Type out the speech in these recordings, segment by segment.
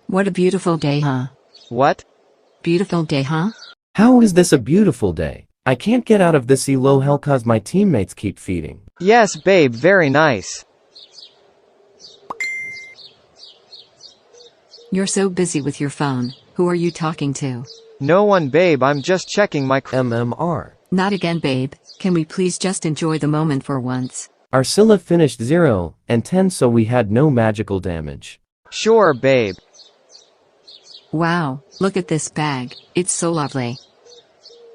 What a beautiful day, huh? What? Beautiful day, huh? How is this a beautiful day? I can't get out of this ELO hell cause my teammates keep feeding. Yes, babe, very nice. You're so busy with your phone. Who are you talking to? No one, babe, I'm just checking my MMR. Not again, babe. Can we please just enjoy the moment for once? Arcilla finished 0 and 10, so we had no magical damage. Sure, babe. Wow, look at this bag. It's so lovely.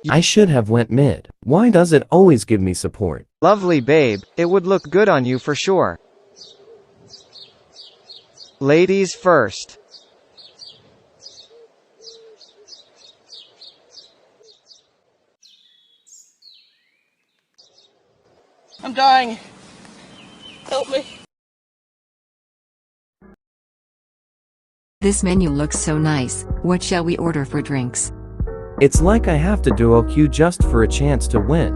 I should have went mid. Why does it always give me support? Lovely, babe. It would look good on you for sure. Ladies first. I'm dying. Help me. This menu looks so nice. What shall we order for drinks? It's like I have to do a queue just for a chance to win.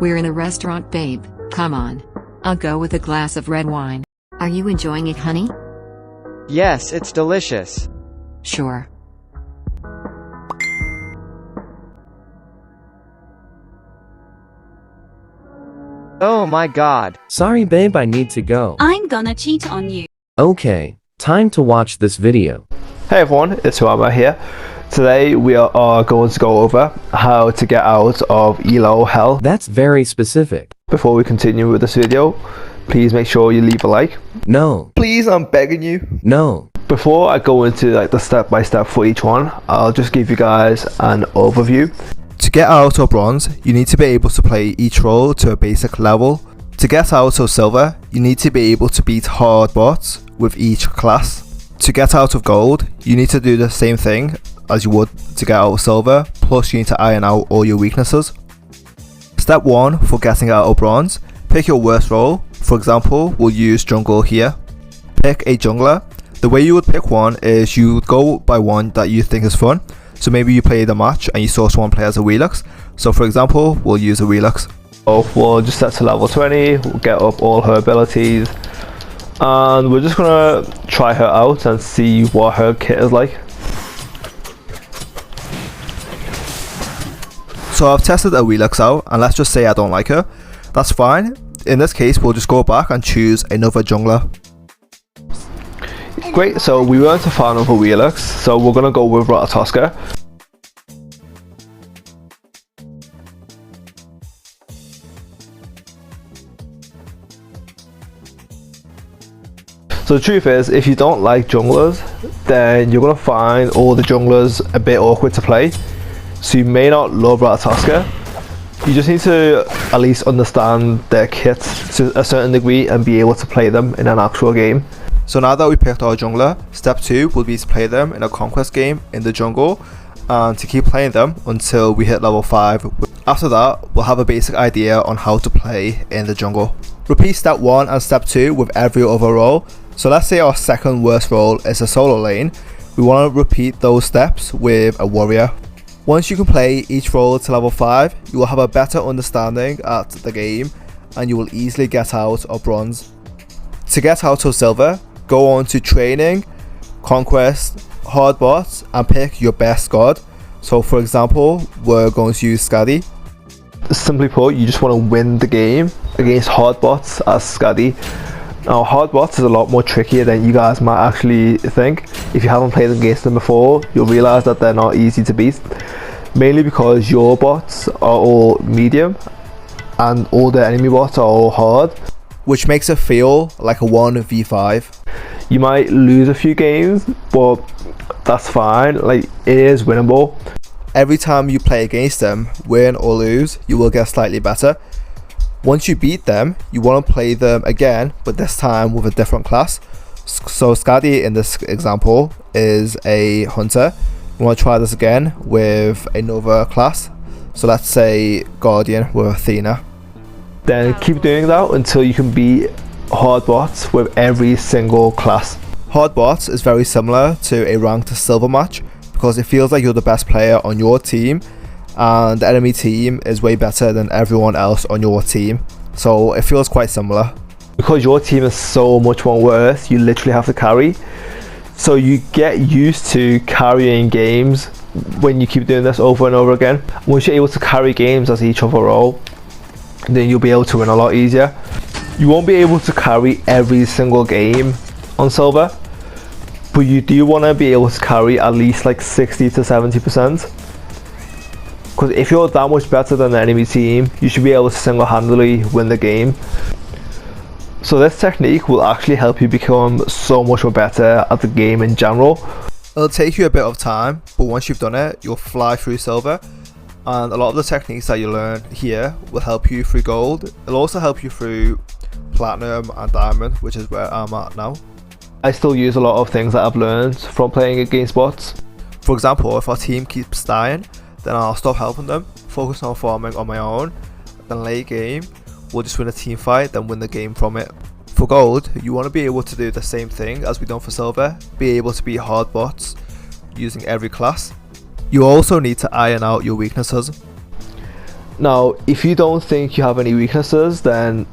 We're in a restaurant, babe. Come on. I'll go with a glass of red wine. Are you enjoying it, honey? Yes, it's delicious. Sure. Oh my god. Sorry babe, I need to go. I'm gonna cheat on you. Okay, time to watch this video. Hey everyone, it's lmao here. Today we are going to go over how to get out of ELO hell. That's very specific. Before we continue with this video, please make sure you leave a like. No. Please, I'm begging you. No. Before I go into the step-by-step for each one, I'll just give you guys an overview. To get out of bronze, you need to be able to play each role to a basic level. To get out of silver, you need to be able to beat hard bots with each class. To get out of gold, you need to do the same thing as you would to get out of silver, plus you need to iron out all your weaknesses. Step 1 for getting out of bronze, pick your worst role. For example, we'll use jungle here. Pick a jungler. The way you would pick one is you would go by one that you think is fun. So maybe you play the match and you saw someone play as a Relux. So for example, we'll use a Relux. So we'll just set to level 20, we'll get up all her abilities. And we're just gonna try her out and see what her kit is like. So I've tested a Relux out, and let's just say I don't like her. That's fine. In this case, we'll just go back and choose another jungler. Great, so we weren't a fan of a Relux, so we're gonna go with Ratatoska. So the truth is, if you don't like junglers, then you're going to find all the junglers a bit awkward to play. So you may not love Ratatoska. You just need to at least understand their kits to a certain degree and be able to play them in an actual game. So now that we picked our jungler, step 2 will be to play them in a conquest game in the jungle and to keep playing them until we hit level 5. After that, we'll have a basic idea on how to play in the jungle. Repeat step 1 and step 2 with every other role. So let's say our second worst role is a solo lane. We want to repeat those steps with a warrior. Once you can play each role to level 5, you will have a better understanding at the game and you will easily get out of bronze. To get out of silver, go on to training, conquest, hard bots and pick your best god. So for example, we're going to use Skadi. Simply put, you just want to win the game against hard bots as Skadi. Now hard bots is a lot more trickier than you guys might actually think. If you haven't played against them before, you'll realize that they're not easy to beat. Mainly because your bots are all medium and all the enemy bots are all hard, which makes it feel like a 1v5. You might lose a few games, but that's fine. Like, it is winnable. Every time you play against them, win or lose, you will get slightly better. Once you beat them, you want to play them again, but this time with a different class. So Skadi in this example is a hunter. You want to try this again with another class. So let's say Guardian with Athena. Then keep doing that until you can beat hard bots with every single class. Hard bots is very similar to a ranked silver match because it feels like you're the best player on your team and the enemy team is way better than everyone else on your team, so it feels quite similar. Because your team is so much more worse, you literally have to carry. So you get used to carrying games when you keep doing this over and over again. Once you're able to carry games as each other role, then you'll be able to win a lot easier. You won't be able to carry every single game on silver, but you do want to be able to carry at least like 60 to 70%. Because if you're that much better than the enemy team, you should be able to single-handedly win the game. So this technique will actually help you become so much more better at the game in general. It'll take you a bit of time, but once you've done it, you'll fly through silver. And a lot of the techniques that you learn here will help you through gold. It'll also help you through platinum and diamond, which is where I'm at now. I still use a lot of things that I've learned from playing against bots. For example, if our team keeps dying, then I'll stop helping them, focus on farming on my own, then late game, we'll just win a team fight, then win the game from it. For gold, you want to be able to do the same thing as we done for silver, be able to beat hard bots using every class. You also need to iron out your weaknesses. Now, if you don't think you have any weaknesses, then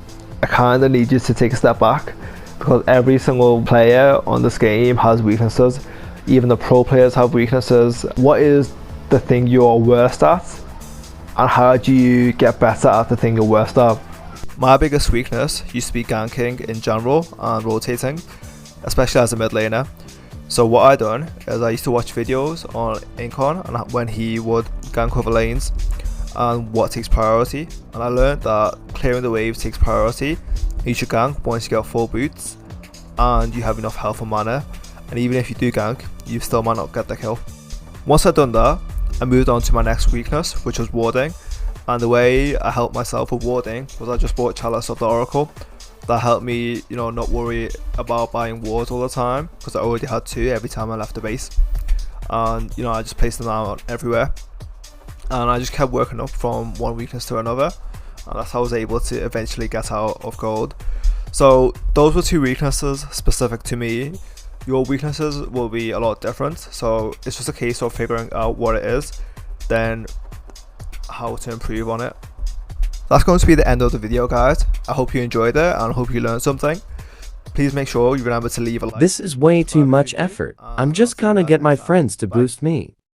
I kind of need you to take a step back, because every single player on this game has weaknesses. Even the pro players have weaknesses. What is the thing you're worst at, and how do you get better at the thing you're worst at? My biggest weakness used to be ganking in general and rotating, especially as a mid laner. So what I done is I used to watch videos on Incon and when he would gank over lanes and what takes priority, and I learned that clearing the waves takes priority. You should gank once you get full boots and you have enough health and mana, and even if you do gank, you still might not get the kill. Once I'd done that, I moved on to my next weakness, which was warding. And the way I helped myself with warding was I just bought Chalice of the Oracle. That helped me, not worry about buying wards all the time, because I already had 2 every time I left the base. And I just placed them out everywhere, and I just kept working up from one weakness to another, and that's how I was able to eventually get out of gold. So those were 2 weaknesses specific to me. Your weaknesses will be a lot different, so it's just a case of figuring out what it is, then how to improve on it. That's going to be the end of the video, guys. I hope you enjoyed it and I hope you learned something. Please make sure you remember to leave a like. This is way too much effort. I'm just gonna get my friends to boost me.